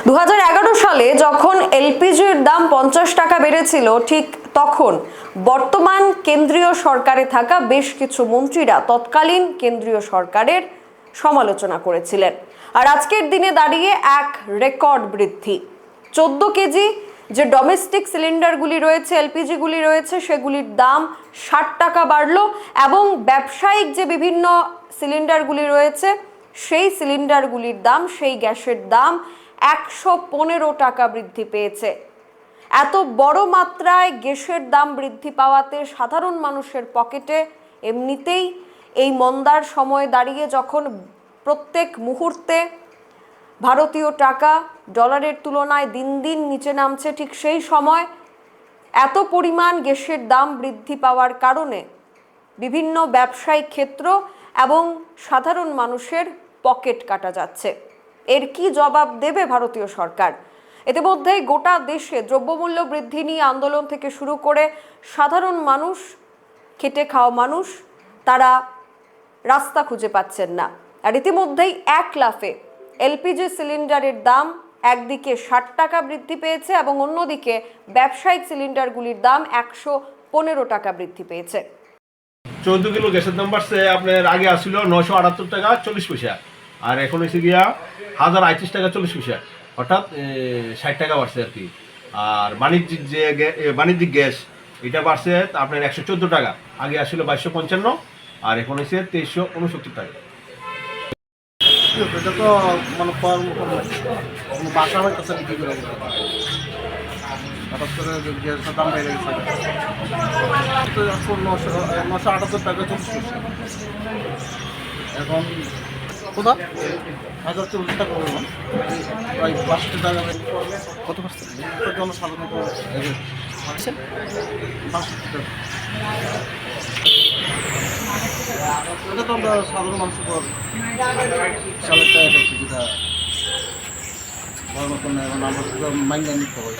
2011 সালে যখন এলপিজির দাম 50 টাকা বেড়েছিল, ঠিক তখন বর্তমান কেন্দ্রীয় সরকারে থাকা বেশ কিছু মন্ত্রীরা তৎকালীন কেন্দ্রীয় সরকারের সমালোচনা করেছিলেন। আর আজকের দিনে দাঁড়িয়ে এক রেকর্ড বৃদ্ধি, 14 কেজি যে ডোমেস্টিক সিলিন্ডারগুলি রয়েছে, এলপিজিগুলি রয়েছে, সেগুলির দাম 60 টাকা বাড়লো এবং ব্যবসায়িক যে বিভিন্ন সিলিন্ডারগুলি রয়েছে সেই সিলিন্ডারগুলির দাম, সেই গ্যাসের দাম 115 টাকা বৃদ্ধি পেয়েছে। এত বড় মাত্রায় গ্যাসের দাম বৃদ্ধি পাওয়াতে সাধারণ মানুষের পকেটে এমনিতেই এই মন্দার সময় দাঁড়িয়ে, যখন প্রত্যেক মুহূর্তে ভারতীয় টাকা ডলারের তুলনায় দিন দিন নিচে নামছে, ঠিক সেই সময় এত পরিমাণ গ্যাসের দাম বৃদ্ধি পাওয়ার কারণে বিভিন্ন ব্যবসায়িক ক্ষেত্র এবং সাধারণ মানুষের পকেট কাটা যাচ্ছে। এর কি জবাব দেবে ভারতীয় সরকার? ইতিমধ্যেই গোটা দেশে দ্রব্যমূল্য বৃদ্ধি নিয়ে আন্দোলন থেকে শুরু করে সাধারণ মানুষ, খেটে খাওয়া মানুষ, তারা রাস্তা খুঁজে পাচ্ছেন না। আর ইতিমধ্যেই এক লাফে এলপিজি সিলিন্ডারের দাম একদিকে 60 টাকা বৃদ্ধি পেয়েছে এবং অন্যদিকে ব্যবসায়িক সিলিন্ডারগুলির দাম 115 টাকা বৃদ্ধি পেয়েছে। 14 কিলো গ্যাসের দাম বাড়ছে, আপনার আগে আসছিল 978 টাকা 40 পয়সা, আর এখন হয়েছে গিয়া 1038 টাকা 40 পয়সা, অর্থাৎ 60 টাকা বাড়ছে আর কি। আর বাণিজ্যিক গ্যাস এটা বাড়ছে আপনার 114 টাকা, আগে আসছিল 2255, আর এখন হয়েছে 2369 টাকা। এটা তো মানে বাসা হয়তো বিক্রি করে হঠাৎ করে গ্যাসের দাম বেড়ে গেছে, 978 টাকা 40 পয়সা, এখন কোথা 1040 টাকা বললাম, প্রায় 5 টাকা কত পার্সেন্ট জনসাধারণ 65 টাকা। এটা তো আমরা সাধারণ মানুষের উপর চালের টাকা যেটা বড় মতন এখন আমরা মাইনে নিতে হবে।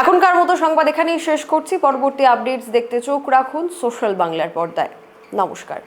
এখনকার মতো সংবাদ এখানেই শেষ করছি। পরবর্তী আপডেটস দেখতে চোখ রাখুন সোশ্যাল বাংলার পর্দায়। নমস্কার।